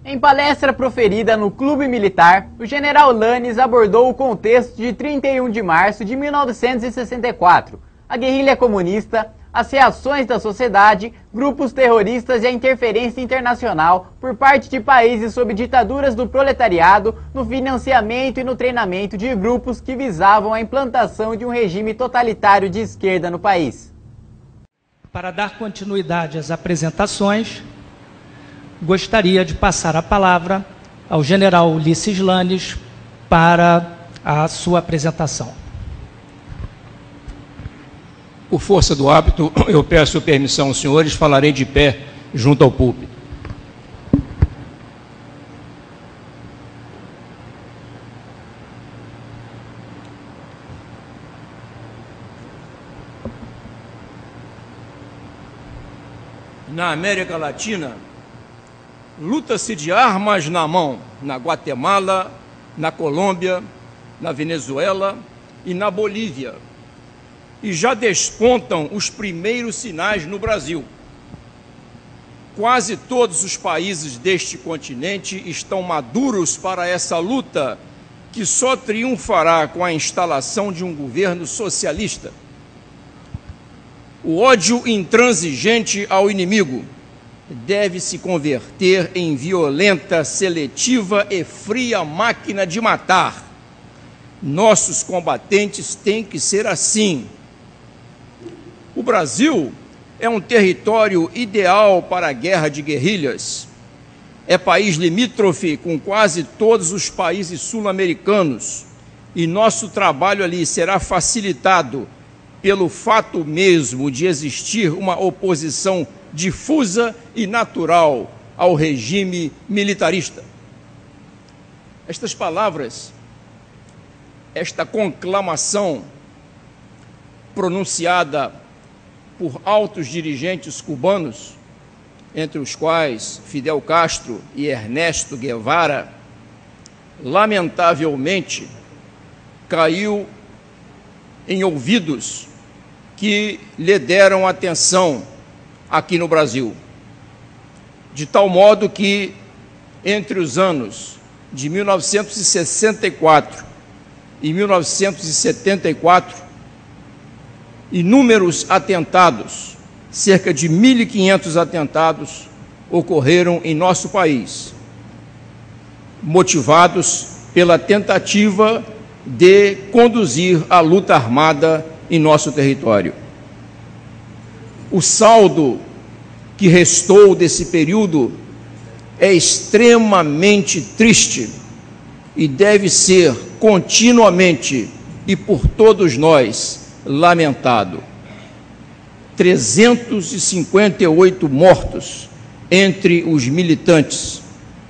Em palestra proferida no Clube Militar, o general Lanes abordou o contexto de 31 de março de 1964, a guerrilha comunista, as reações da sociedade, grupos terroristas e a interferência internacional por parte de países sob ditaduras do proletariado no financiamento e no treinamento de grupos que visavam a implantação de um regime totalitário de esquerda no país. Para dar continuidade às apresentações, gostaria de passar a palavra ao general Ulisses Lanes para a sua apresentação. Por força do hábito, eu peço permissão aos senhores, falarei de pé junto ao púlpito. Na América Latina, luta-se de armas na mão, na Guatemala, na Colômbia, na Venezuela e na Bolívia. E já despontam os primeiros sinais no Brasil. Quase todos os países deste continente estão maduros para essa luta, que só triunfará com a instalação de um governo socialista. O ódio intransigente ao inimigo deve se converter em violenta, seletiva e fria máquina de matar. Nossos combatentes têm que ser assim. O Brasil é um território ideal para a guerra de guerrilhas. É país limítrofe com quase todos os países sul-americanos e nosso trabalho ali será facilitado pelo fato mesmo de existir uma oposição difusa e natural ao regime militarista. Estas palavras, esta conclamação pronunciada por altos dirigentes cubanos, entre os quais Fidel Castro e Ernesto Guevara, lamentavelmente caiu em ouvidos que lhe deram atenção aqui no Brasil, de tal modo que, entre os anos de 1964 e 1974, inúmeros atentados, cerca de 1.500 atentados, ocorreram em nosso país, motivados pela tentativa de conduzir a luta armada em nosso território. O saldo que restou desse período é extremamente triste e deve ser continuamente e por todos nós lamentado. 358 mortos entre os militantes,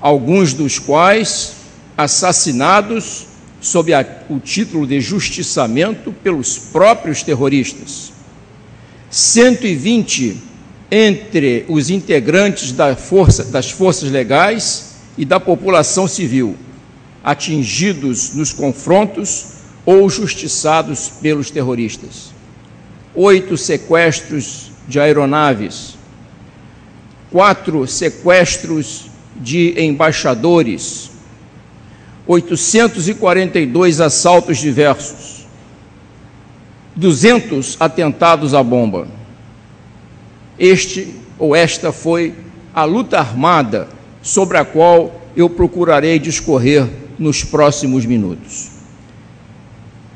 alguns dos quais assassinados sob o título de justiçamento pelos próprios terroristas. 120 entre os integrantes das forças legais e da população civil, atingidos nos confrontos ou justiçados pelos terroristas. 8 sequestros de aeronaves, 4 sequestros de embaixadores, 842 assaltos diversos, 200 atentados à bomba. Esta foi a luta armada sobre a qual eu procurarei discorrer nos próximos minutos.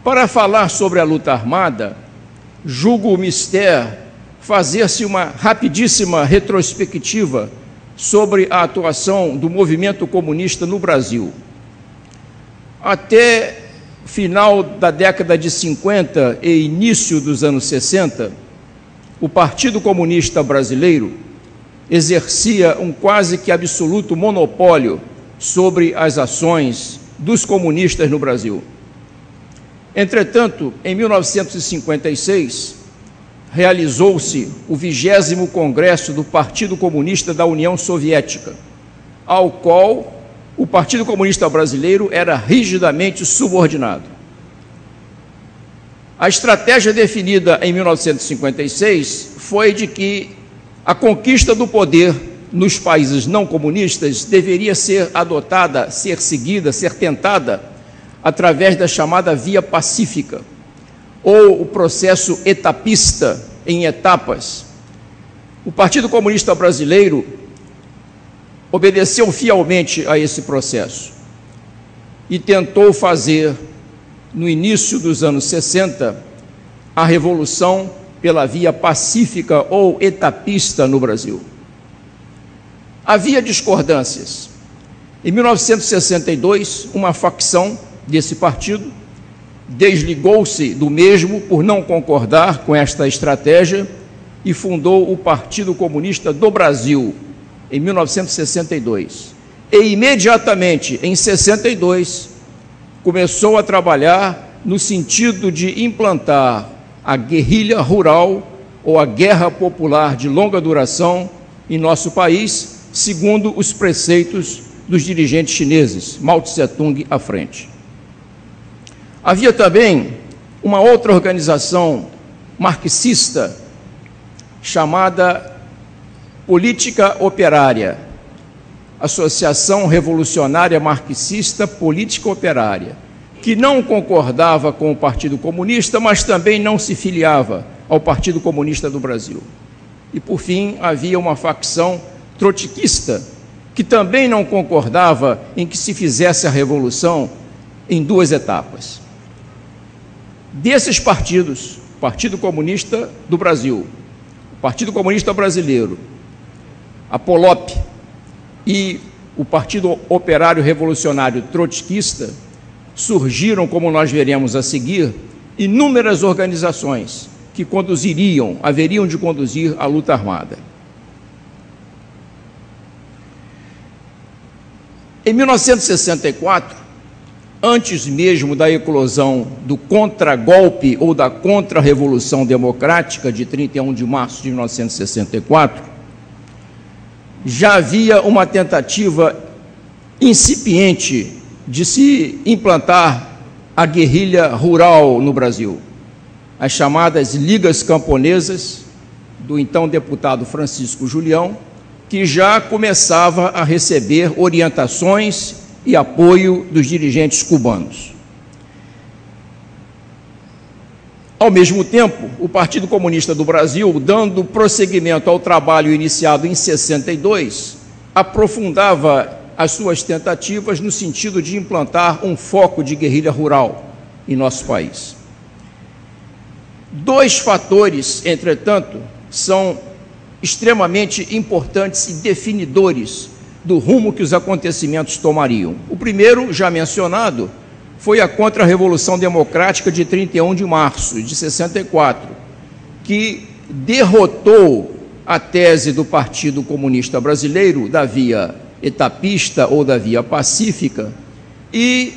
Para falar sobre a luta armada, julgo mister fazer-se uma rapidíssima retrospectiva sobre a atuação do movimento comunista no Brasil. Até final da década de 50 e início dos anos 60, o Partido Comunista Brasileiro exercia um quase que absoluto monopólio sobre as ações dos comunistas no Brasil. Entretanto, em 1956, realizou-se o 20º Congresso do Partido Comunista da União Soviética, ao qual o Partido Comunista Brasileiro era rigidamente subordinado. A estratégia definida em 1956 foi de que a conquista do poder nos países não comunistas deveria ser adotada, ser seguida, ser tentada através da chamada via pacífica, ou o processo etapista, em etapas. O Partido Comunista Brasileiro obedeceu fielmente a esse processo e tentou fazer, no início dos anos 60, a revolução pela via pacífica ou etapista no Brasil. Havia discordâncias. Em 1962, uma facção desse partido desligou-se do mesmo por não concordar com esta estratégia e fundou o Partido Comunista do Brasil, em 1962. E imediatamente, em 62, começou a trabalhar no sentido de implantar a guerrilha rural ou a guerra popular de longa duração em nosso país, segundo os preceitos dos dirigentes chineses, Mao Tse-tung à frente. Havia também uma outra organização marxista chamada Política Operária, Associação Revolucionária Marxista Política Operária, que não concordava com o Partido Comunista, mas também não se filiava ao Partido Comunista do Brasil. E, por fim, havia uma facção trotskista, que também não concordava em que se fizesse a revolução em duas etapas. Desses partidos, o Partido Comunista do Brasil, o Partido Comunista Brasileiro, a POLOP e o Partido Operário Revolucionário Trotskista, surgiram, como nós veremos a seguir, inúmeras organizações que haveriam de conduzir a luta armada. Em 1964, antes mesmo da eclosão do contragolpe ou da contra-revolução democrática de 31 de março de 1964, já havia uma tentativa incipiente de se implantar a guerrilha rural no Brasil, as chamadas Ligas Camponesas, do então deputado Francisco Julião, que já começava a receber orientações e apoio dos dirigentes cubanos. Ao mesmo tempo, o Partido Comunista do Brasil, dando prosseguimento ao trabalho iniciado em 62, aprofundava as suas tentativas no sentido de implantar um foco de guerrilha rural em nosso país. Dois fatores, entretanto, são extremamente importantes e definidores do rumo que os acontecimentos tomariam. O primeiro, já mencionado, foi a Contra-Revolução Democrática de 31 de março de 64, que derrotou a tese do Partido Comunista Brasileiro da via etapista ou da via pacífica e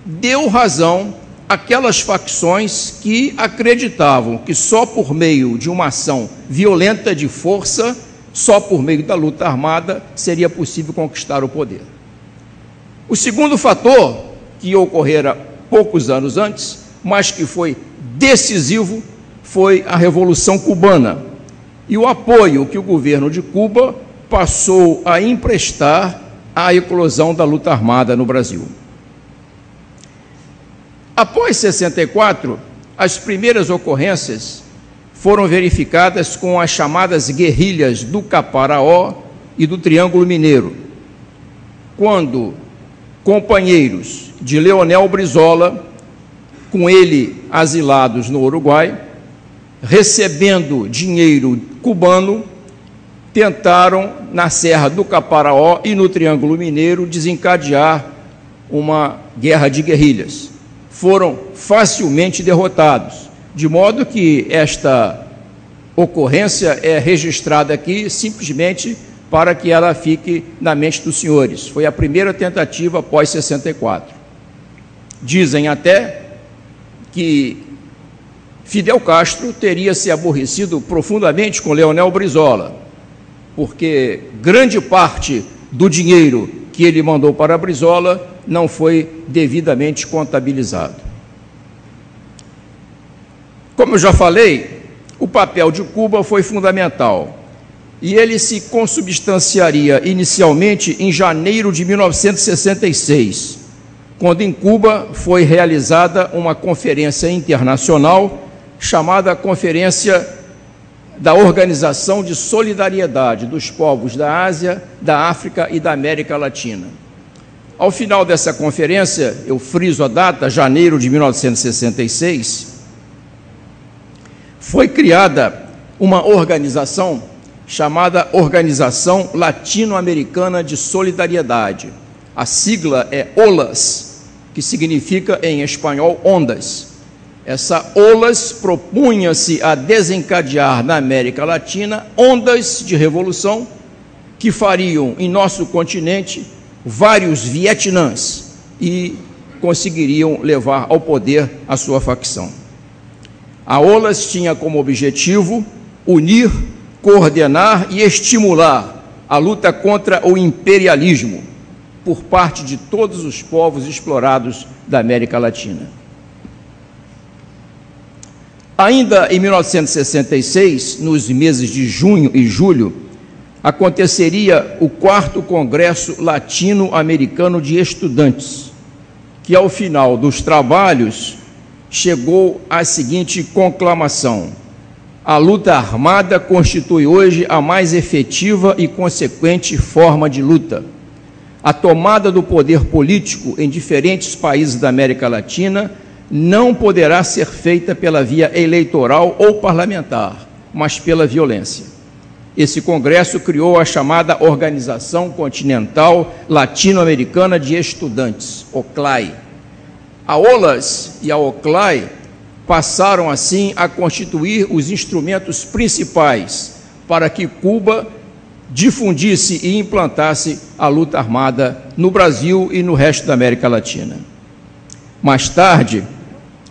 deu razão àquelas facções que acreditavam que só por meio de uma ação violenta de força, só por meio da luta armada, seria possível conquistar o poder. O segundo fator, que ocorrera poucos anos antes, mas que foi decisivo, foi a Revolução Cubana e o apoio que o governo de Cuba passou a emprestar à eclosão da luta armada no Brasil. Após 64, as primeiras ocorrências foram verificadas com as chamadas guerrilhas do Caparaó e do Triângulo Mineiro, quando companheiros de Leonel Brizola, com ele asilados no Uruguai, recebendo dinheiro cubano, tentaram, na Serra do Caparaó e no Triângulo Mineiro, desencadear uma guerra de guerrilhas. Foram facilmente derrotados, de modo que esta ocorrência é registrada aqui simplesmente para que ela fique na mente dos senhores. Foi a primeira tentativa após 64. Dizem até que Fidel Castro teria se aborrecido profundamente com Leonel Brizola, porque grande parte do dinheiro que ele mandou para Brizola não foi devidamente contabilizado. Como eu já falei, o papel de Cuba foi fundamental. e ele se consubstanciaria inicialmente em janeiro de 1966, quando em Cuba foi realizada uma conferência internacional chamada Conferência da Organização de Solidariedade dos Povos da Ásia, da África e da América Latina. Ao final dessa conferência, eu friso a data, janeiro de 1966, foi criada uma organização chamada Organização Latino-Americana de Solidariedade. A sigla é OLAS, que significa em espanhol ondas. Essa OLAS propunha-se a desencadear na América Latina ondas de revolução que fariam em nosso continente vários Vietnãs e conseguiriam levar ao poder a sua facção. A OLAS tinha como objetivo unir, coordenar e estimular a luta contra o imperialismo por parte de todos os povos explorados da América Latina. Ainda em 1966, nos meses de junho e julho, aconteceria o 4º Congresso Latino-Americano de Estudantes, que ao final dos trabalhos chegou à seguinte conclamação: a luta armada constitui hoje a mais efetiva e consequente forma de luta. A tomada do poder político em diferentes países da América Latina não poderá ser feita pela via eleitoral ou parlamentar, mas pela violência. Esse congresso criou a chamada Organização Continental Latino-Americana de Estudantes, OCLAE. A OLAS e a OCLAE passaram, assim, a constituir os instrumentos principais para que Cuba difundisse e implantasse a luta armada no Brasil e no resto da América Latina. Mais tarde,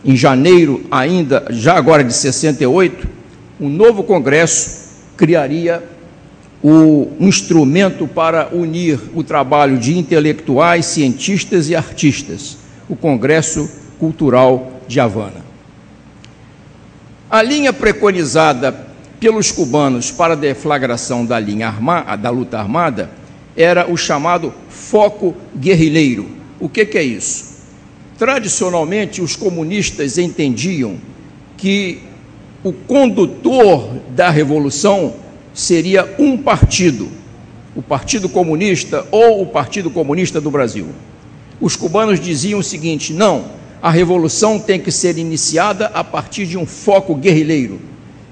em janeiro ainda, já agora de 68, um novo congresso criaria o instrumento para unir o trabalho de intelectuais, cientistas e artistas, o Congresso Cultural de Havana. A linha preconizada pelos cubanos para a deflagração da luta armada era o chamado foco guerrilheiro. O que é isso? Tradicionalmente, os comunistas entendiam que o condutor da revolução seria um partido, o Partido Comunista ou o Partido Comunista do Brasil. Os cubanos diziam o seguinte: não, a revolução tem que ser iniciada a partir de um foco guerrilheiro.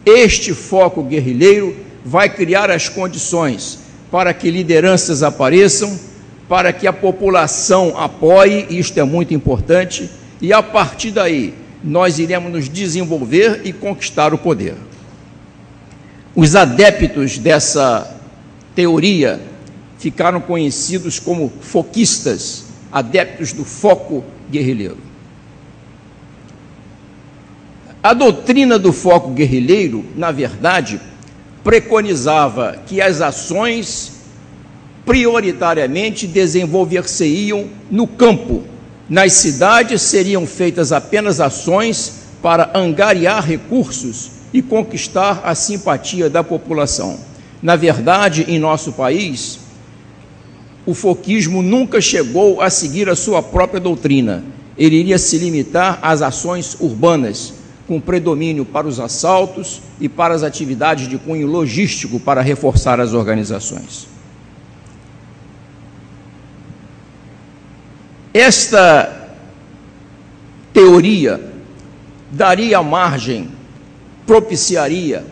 Este foco guerrilheiro vai criar as condições para que lideranças apareçam, para que a população apoie, isto é muito importante, e a partir daí nós iremos nos desenvolver e conquistar o poder. Os adeptos dessa teoria ficaram conhecidos como foquistas, adeptos do foco guerrilheiro. A doutrina do foco guerrilheiro, na verdade, preconizava que as ações prioritariamente desenvolver-se-iam no campo. Nas cidades seriam feitas apenas ações para angariar recursos e conquistar a simpatia da população. Na verdade, em nosso país, o foquismo nunca chegou a seguir a sua própria doutrina. Ele iria se limitar às ações urbanas, com predomínio para os assaltos e para as atividades de cunho logístico para reforçar as organizações. Esta teoria daria margem, propiciaria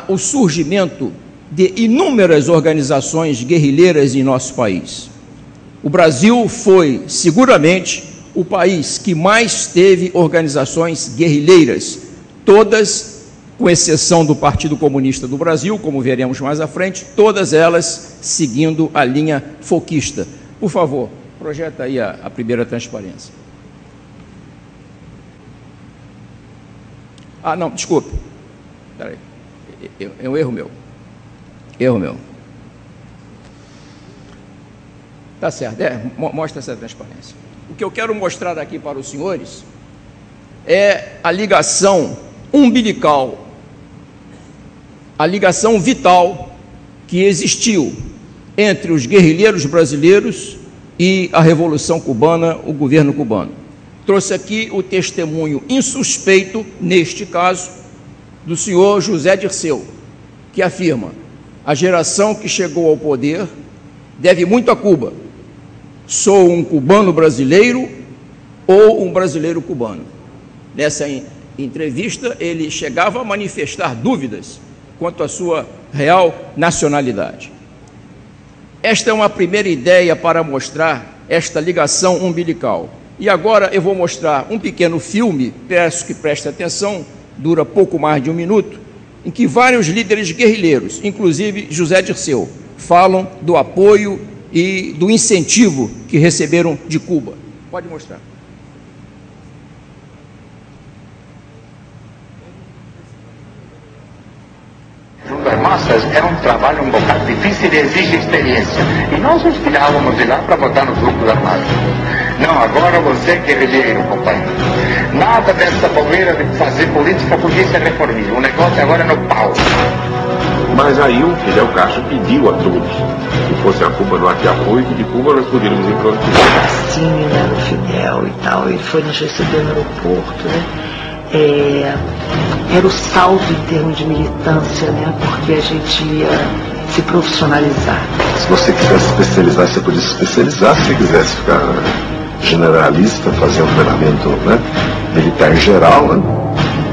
o surgimento de inúmeras organizações guerrilheiras em nosso país. O Brasil foi, seguramente, o país que mais teve organizações guerrilheiras, todas, com exceção do Partido Comunista do Brasil, como veremos mais à frente, todas elas seguindo a linha foquista. Por favor, projeta aí a primeira transparência. Ah, não, desculpe. Espera aí. É um erro meu. Erro meu. Tá certo. Mostra essa transparência. O que eu quero mostrar aqui para os senhores é a ligação umbilical a ligação vital que existiu entre os guerrilheiros brasileiros e a Revolução Cubana, o governo cubano. Trouxe aqui o testemunho insuspeito, neste caso, do senhor José Dirceu, que afirma: a geração que chegou ao poder deve muito a Cuba. Sou um cubano brasileiro ou um brasileiro cubano. Nessa entrevista, ele chegava a manifestar dúvidas quanto à sua real nacionalidade. Esta é uma primeira ideia para mostrar esta ligação umbilical. E agora eu vou mostrar um pequeno filme, peço que preste atenção, dura pouco mais de 1 minuto, em que vários líderes guerrilheiros, inclusive José Dirceu, falam do apoio e do incentivo que receberam de Cuba. Pode mostrar. Junto às massas era um trabalho um bocado difícil e exige experiência. E nós os tirávamos de lá para botar nos grupos armados. Não, agora você é guerrilheiro, companheiro. Nada dessa bobeira de fazer política porque isso é reformismo. O negócio agora é no pau. Mas aí o Fidel Castro pediu a todos que fosse a Cuba no apoio, que de Cuba nós poderíamos improvisar. Sim, né, o Fidel e tal, ele foi nos receber no aeroporto, né? Era o salto em termos de militância, né? Porque a gente ia se profissionalizar. Se você quisesse se especializar, você podia se especializar. Se você quisesse ficar generalista, fazer um treinamento, né, militar geral, né,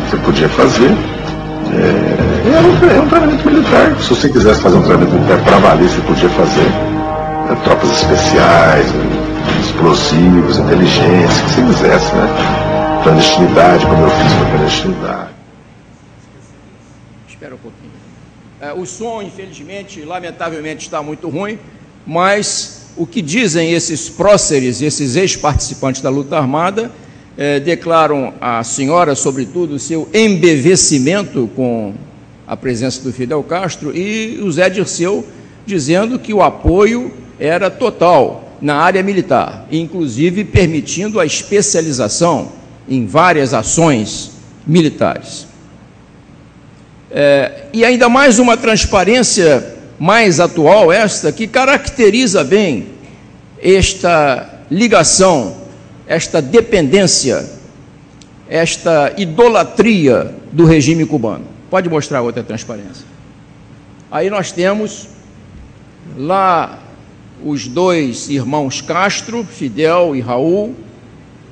você podia fazer. É um treinamento militar. Se você quisesse fazer um treinamento militar para valer, você podia fazer, né, tropas especiais, explosivos, inteligência, o que você quisesse, né? Clandestinidade, como eu fiz com a clandestinidade. Espera um pouquinho. O som, infelizmente, lamentavelmente, está muito ruim, mas o que dizem esses próceres, esses ex-participantes da luta armada, declaram à senhora, sobretudo, o seu embevecimento com a presença do Fidel Castro, e o Zé Dirceu dizendo que o apoio era total na área militar, inclusive permitindo a especialização em várias ações militares. E ainda mais uma transparência mais atual, esta, que caracteriza bem esta ligação, esta dependência, esta idolatria do regime cubano. Pode mostrar outra transparência. Aí nós temos lá os dois irmãos Castro, Fidel e Raul.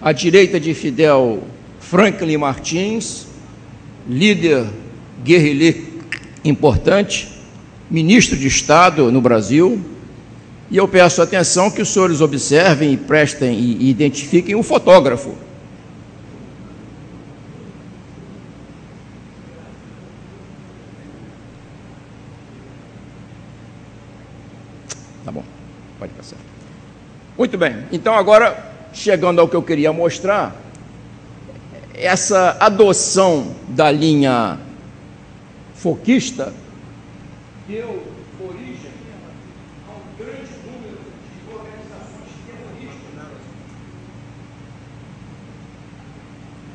À direita de Fidel, Franklin Martins, líder guerrilheiro importante, ministro de Estado no Brasil. E eu peço atenção que os senhores observem e prestem e identifiquem o fotógrafo. Tá bom, pode passar. Muito bem, então agora, chegando ao que eu queria mostrar, essa adoção da linha foquista deu origem a um grande número de organizações terroristas.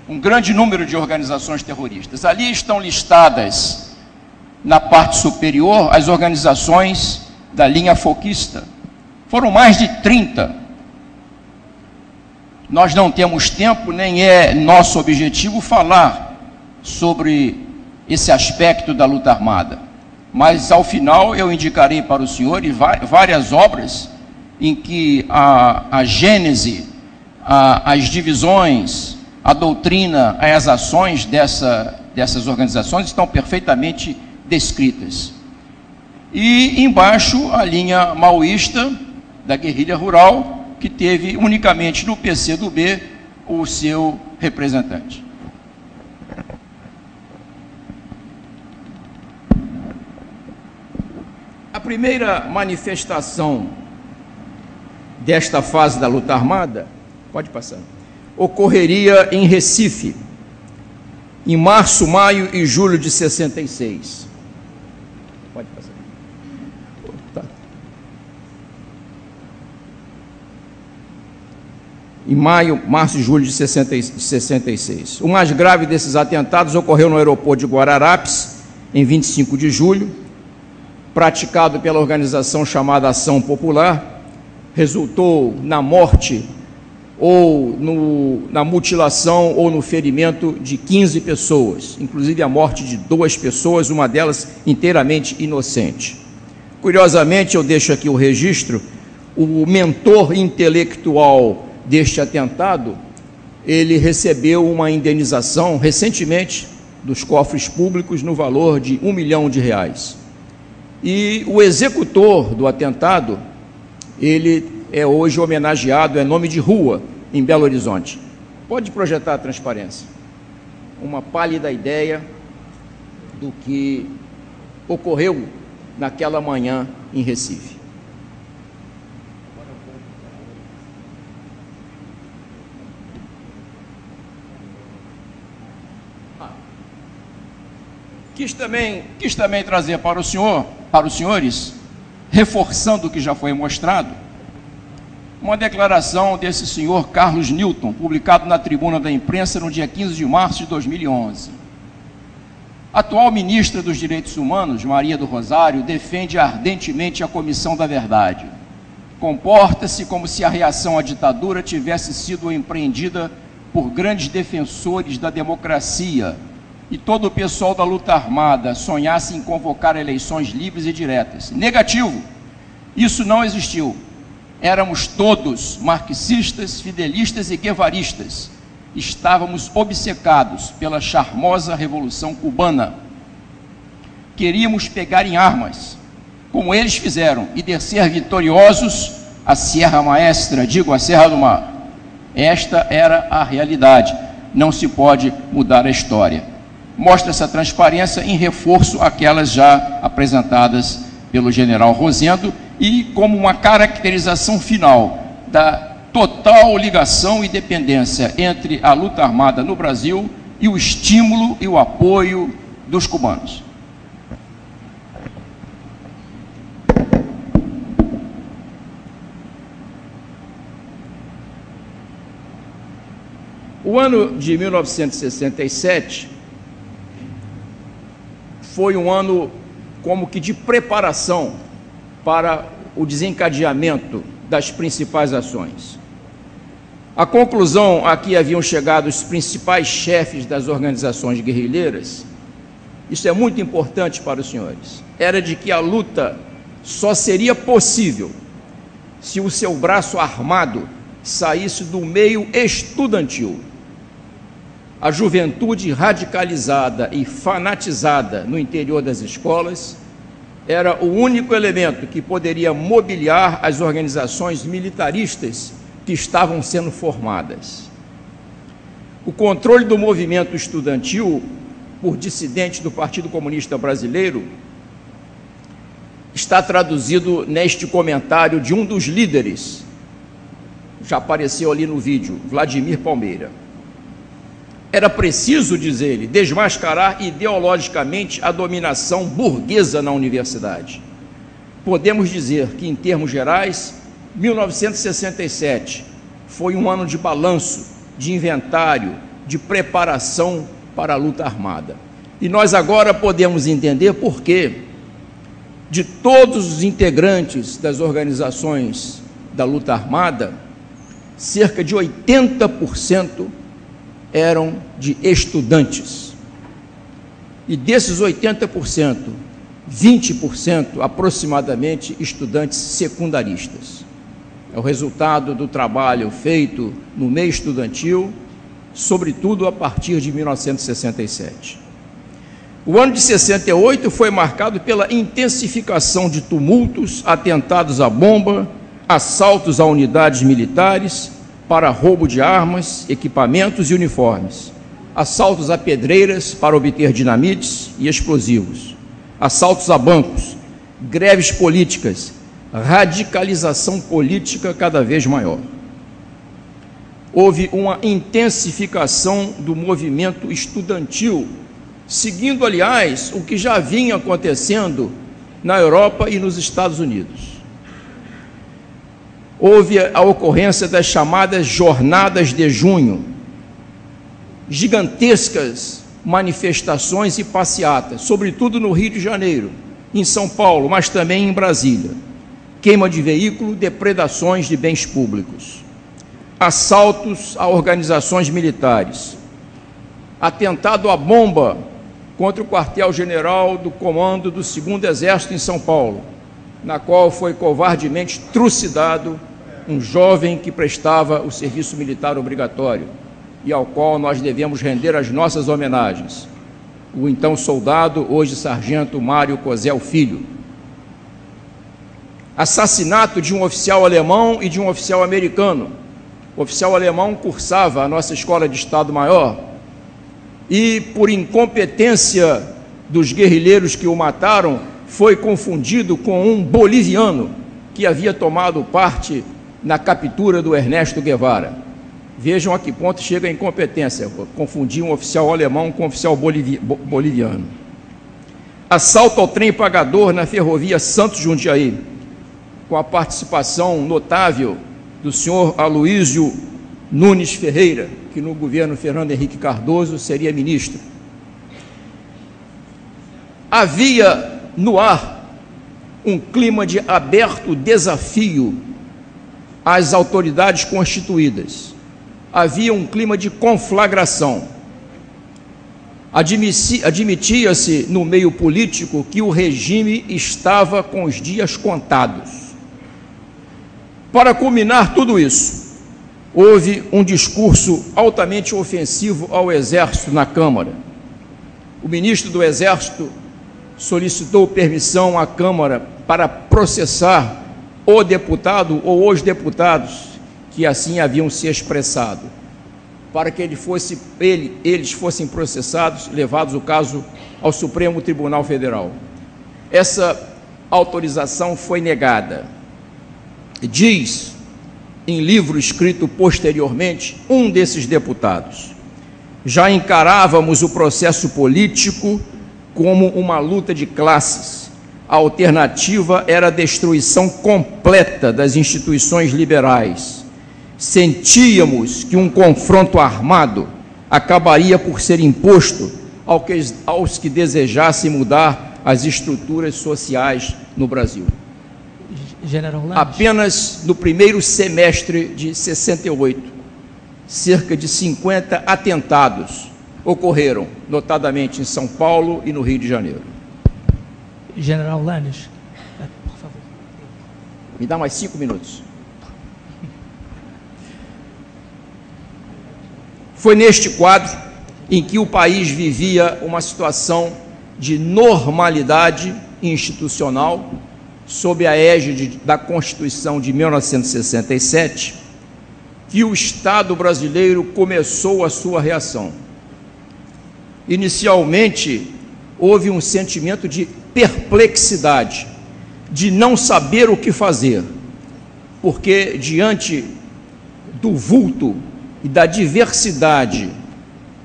Um grande número de organizações terroristas. Ali estão listadas, na parte superior, as organizações da linha foquista. Foram mais de 30. Nós não temos tempo, nem é nosso objetivo falar sobre esse aspecto da luta armada. Mas, ao final, eu indicarei para o senhor várias obras em que a gênese, as divisões, a doutrina, as ações dessas organizações estão perfeitamente descritas. E, embaixo, a linha maoísta da guerrilha rural, que teve unicamente no PCdoB o seu representante. A primeira manifestação desta fase da luta armada, pode passar, ocorreria em Recife, em março, maio e julho de 66. Pode passar. Tá. Em maio, março e julho de 66. O mais grave desses atentados ocorreu no aeroporto de Guararapes, em 25 de julho, praticado pela organização chamada Ação Popular, resultou na morte ou na mutilação ou no ferimento de 15 pessoas, inclusive a morte de 2 pessoas, uma delas inteiramente inocente. Curiosamente, eu deixo aqui o registro, o mentor intelectual deste atentado, ele recebeu uma indenização recentemente dos cofres públicos no valor de R$1 milhão. E o executor do atentado, ele é hoje homenageado, é nome de rua, em Belo Horizonte. Pode projetar a transparência. Uma pálida ideia do que ocorreu naquela manhã em Recife. Quis também trazer para os senhores, reforçando o que já foi mostrado, uma declaração desse senhor Carlos Newton, publicado na Tribuna da Imprensa no dia 15 de março de 2011. A atual ministra dos Direitos Humanos, Maria do Rosário, defende ardentemente a Comissão da Verdade. Comporta-se como se a reação à ditadura tivesse sido empreendida por grandes defensores da democracia e todo o pessoal da luta armada sonhasse em convocar eleições livres e diretas. Negativo, isso não existiu. Éramos todos marxistas, fidelistas e guevaristas. Estávamos obcecados pela charmosa Revolução Cubana. Queríamos pegar em armas, como eles fizeram, e descer vitoriosos a Sierra Maestra, digo, a Serra do Mar. Esta era a realidade. Não se pode mudar a história. Mostra essa transparência em reforço àquelas já apresentadas pelo general Rosendo e como uma caracterização final da total ligação e dependência entre a luta armada no Brasil e o estímulo e o apoio dos cubanos. O ano de 1967 foi um ano como que de preparação para o desencadeamento das principais ações. A conclusão a que haviam chegado os principais chefes das organizações guerrilheiras, isso é muito importante para os senhores, era de que a luta só seria possível se o seu braço armado saísse do meio estudantil. A juventude radicalizada e fanatizada no interior das escolas era o único elemento que poderia mobiliar as organizações militaristas que estavam sendo formadas. O controle do movimento estudantil por dissidentes do Partido Comunista Brasileiro está traduzido neste comentário de um dos líderes, já apareceu ali no vídeo, Vladimir Palmeira. Era preciso, diz ele, desmascarar ideologicamente a dominação burguesa na universidade. Podemos dizer que, em termos gerais, 1967 foi um ano de balanço, de inventário, de preparação para a luta armada. E nós agora podemos entender por que, de todos os integrantes das organizações da luta armada, cerca de 80% eram de estudantes. E desses 80%, 20% aproximadamente estudantes secundaristas. É o resultado do trabalho feito no meio estudantil, sobretudo a partir de 1967. O ano de 68 foi marcado pela intensificação de tumultos, atentados à bomba, assaltos a unidades militares, para roubo de armas, equipamentos e uniformes, assaltos a pedreiras para obter dinamites e explosivos, assaltos a bancos, greves políticas, radicalização política cada vez maior. Houve uma intensificação do movimento estudantil, seguindo, aliás, o que já vinha acontecendo na Europa e nos Estados Unidos. Houve a ocorrência das chamadas jornadas de junho, gigantescas manifestações e passeatas, sobretudo no Rio de Janeiro, em São Paulo, mas também em Brasília. Queima de veículo, depredações de bens públicos, assaltos a organizações militares, atentado à bomba contra o quartel-general do comando do 2º Exército em São Paulo, na qual foi covardemente trucidado um jovem que prestava o serviço militar obrigatório e ao qual nós devemos render as nossas homenagens, o então soldado, hoje sargento Mário Cosel Filho. Assassinato de um oficial alemão e de um oficial americano. O oficial alemão cursava a nossa Escola de Estado-Maior e, por incompetência dos guerrilheiros que o mataram, foi confundido com um boliviano que havia tomado parte na captura do Ernesto Guevara. Vejam a que ponto chega a incompetência, confundir um oficial alemão com um oficial boliviano. Assalto ao trem pagador na ferrovia Santos-Jundiaí, com a participação notável do senhor Aloísio Nunes Ferreira, que no governo Fernando Henrique Cardoso seria ministro. Havia no ar um clima de aberto desafio às autoridades constituídas. Havia um clima de conflagração. Admitia-se no meio político que o regime estava com os dias contados. Para culminar tudo isso, houve um discurso altamente ofensivo ao Exército na Câmara. O ministro do Exército solicitou permissão à Câmara para processar o deputado ou os deputados que assim haviam se expressado, para que eles fossem processados, levados o caso ao Supremo Tribunal Federal. Essa autorização foi negada. Diz, em livro escrito posteriormente, um desses deputados: já encarávamos o processo político como uma luta de classes. A alternativa era a destruição completa das instituições liberais. Sentíamos que um confronto armado acabaria por ser imposto aos que desejassem mudar as estruturas sociais no Brasil. General Lange. Apenas no primeiro semestre de 68, cerca de 50 atentados ocorreram, notadamente em São Paulo e no Rio de Janeiro. General Lange, por favor. Me dá mais 5 minutos. Foi neste quadro em que o país vivia uma situação de normalidade institucional, sob a égide da Constituição de 1967, que o Estado brasileiro começou a sua reação. Inicialmente, houve um sentimento de perplexidade, de não saber o que fazer, porque diante do vulto e da diversidade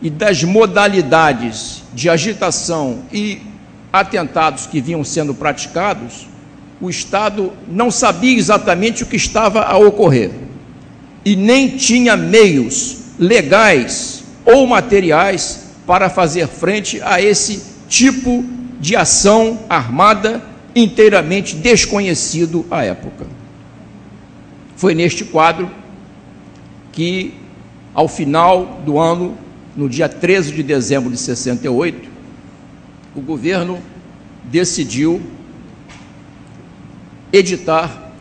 e das modalidades de agitação e atentados que vinham sendo praticados, o Estado não sabia exatamente o que estava a ocorrer e nem tinha meios legais ou materiais para fazer frente a esse tipo de ação armada inteiramente desconhecido à época. Foi neste quadro que, ao final do ano, no dia 13 de dezembro de 68, o governo decidiu editar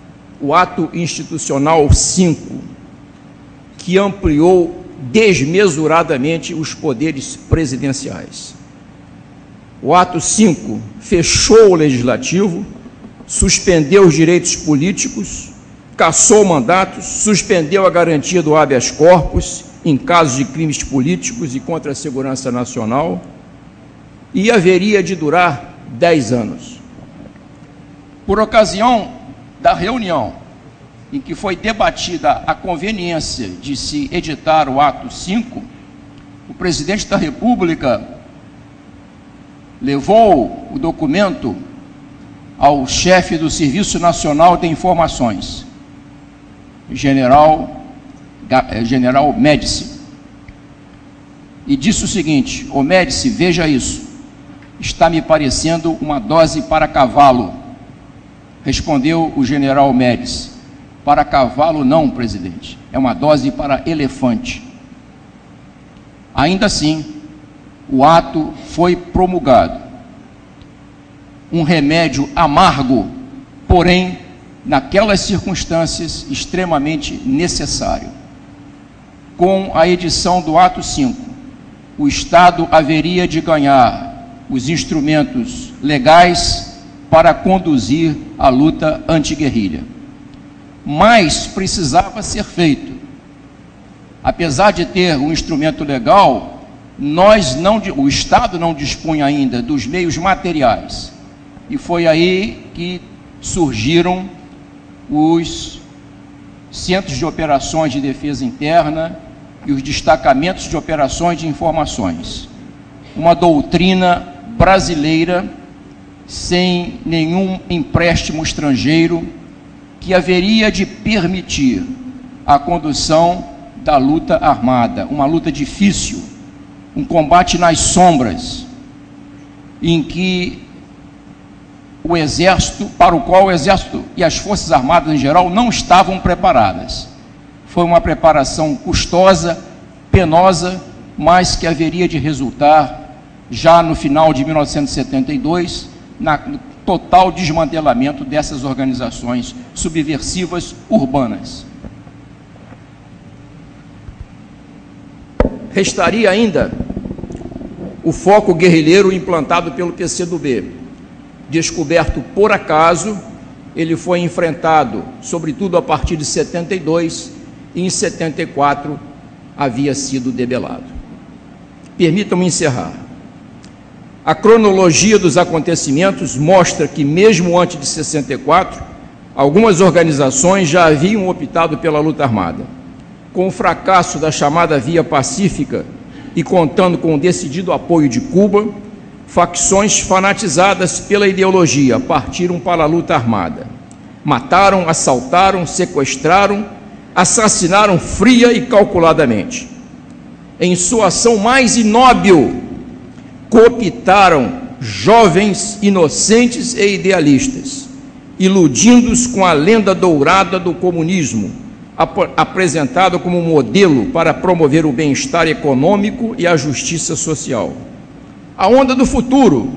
o Ato Institucional 5, que ampliou desmesuradamente os poderes presidenciais. O Ato 5 fechou o Legislativo, suspendeu os direitos políticos, cassou mandatos, suspendeu a garantia do habeas corpus em casos de crimes políticos e contra a segurança nacional, e haveria de durar 10 anos. Por ocasião da reunião em que foi debatida a conveniência de se editar o Ato 5, o presidente da República levou o documento ao chefe do Serviço Nacional de Informações, General Médici, e disse o seguinte: "Ô Médici, veja isso, está me parecendo uma dose para cavalo." Respondeu o general Médici: "Para cavalo não, presidente, é uma dose para elefante." Ainda assim, o ato foi promulgado. Um remédio amargo, porém, naquelas circunstâncias, extremamente necessário. Com a edição do ato 5, o Estado haveria de ganhar os instrumentos legais para conduzir a luta anti-guerrilha. Mas precisava ser feito. Apesar de ter um instrumento legal, o Estado não dispunha ainda dos meios materiais. E foi aí que surgiram os centros de operações de defesa interna e os destacamentos de operações de informações. Uma doutrina brasileira, sem nenhum empréstimo estrangeiro, que haveria de permitir a condução da luta armada, uma luta difícil, um combate nas sombras, em que o Exército, para o qual o Exército e as Forças Armadas em geral não estavam preparadas. Foi uma preparação custosa, penosa, mas que haveria de resultar, já no final de 1972, no total desmantelamento dessas organizações subversivas urbanas. Restaria ainda o foco guerrilheiro implantado pelo PCdoB. Descoberto por acaso, ele foi enfrentado, sobretudo a partir de 72, e em 74 havia sido debelado. Permitam-me encerrar. A cronologia dos acontecimentos mostra que, mesmo antes de 64, algumas organizações já haviam optado pela luta armada. Com o fracasso da chamada Via Pacífica e contando com o decidido apoio de Cuba, facções fanatizadas pela ideologia partiram para a luta armada. Mataram, assaltaram, sequestraram, assassinaram fria e calculadamente. Em sua ação mais inóbil, cooptaram jovens inocentes e idealistas, iludindo-os com a lenda dourada do comunismo, apresentado como modelo para promover o bem-estar econômico e a justiça social. A onda do futuro,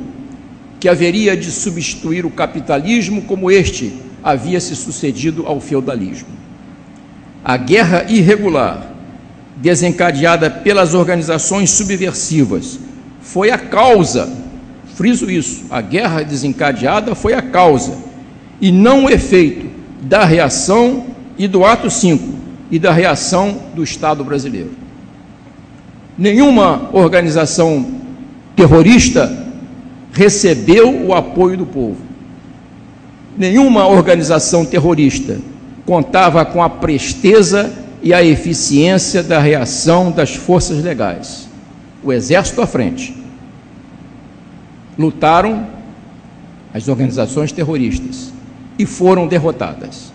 que haveria de substituir o capitalismo como este havia se sucedido ao feudalismo. A guerra irregular, desencadeada pelas organizações subversivas, foi a causa, friso isso, a guerra desencadeada foi a causa, e não o efeito da reação e do ato 5 e da reação do Estado brasileiro. Nenhuma organização terrorista recebeu o apoio do povo. Nenhuma organização terrorista contava com a presteza e a eficiência da reação das forças legais. O Exército à frente. Lutaram as organizações terroristas e foram derrotadas.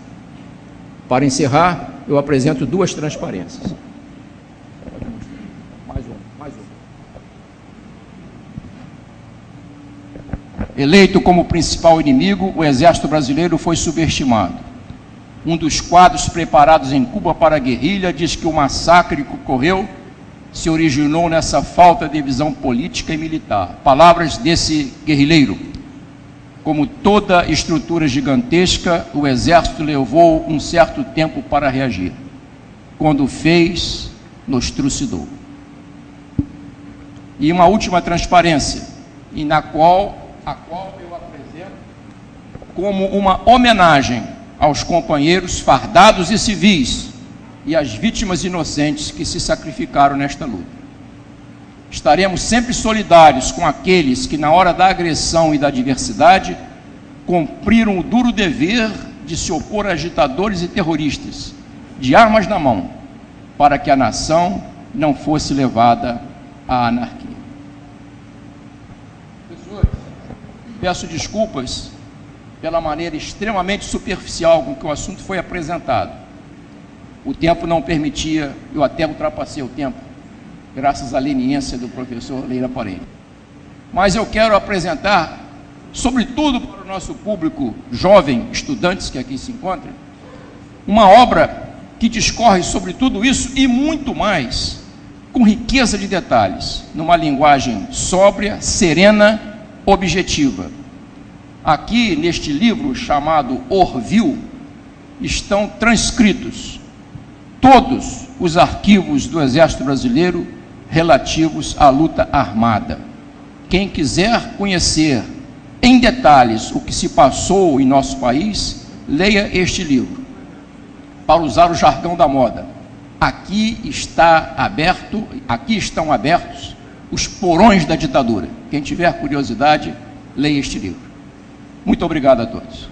Para encerrar, eu apresento duas transparências. Eleito como principal inimigo, o Exército Brasileiro foi subestimado. Um dos quadros preparados em Cuba para a guerrilha diz que o massacre que ocorreu se originou nessa falta de visão política e militar. Palavras desse guerrilheiro: como toda estrutura gigantesca, o Exército levou um certo tempo para reagir. Quando fez, nos trucidou. E uma última transparência, a qual eu apresento como uma homenagem aos companheiros fardados e civis e às vítimas inocentes que se sacrificaram nesta luta. Estaremos sempre solidários com aqueles que, na hora da agressão e da adversidade, cumpriram o duro dever de se opor a agitadores e terroristas, de armas na mão, para que a nação não fosse levada à anarquia. Peço desculpas pela maneira extremamente superficial com que o assunto foi apresentado. O tempo não permitia, eu até ultrapassei o tempo, graças à leniência do professor Leira Parente. Mas eu quero apresentar, sobretudo para o nosso público jovem, estudantes que aqui se encontram, uma obra que discorre sobre tudo isso e muito mais, com riqueza de detalhes, numa linguagem sóbria, serena, objetiva. Aqui, neste livro chamado Orville, estão transcritos todos os arquivos do Exército Brasileiro relativos à luta armada. Quem quiser conhecer em detalhes o que se passou em nosso país, leia este livro. Para usar o jargão da moda, aqui estão abertos os porões da ditadura. Quem tiver curiosidade, leia este livro. Muito obrigado a todos.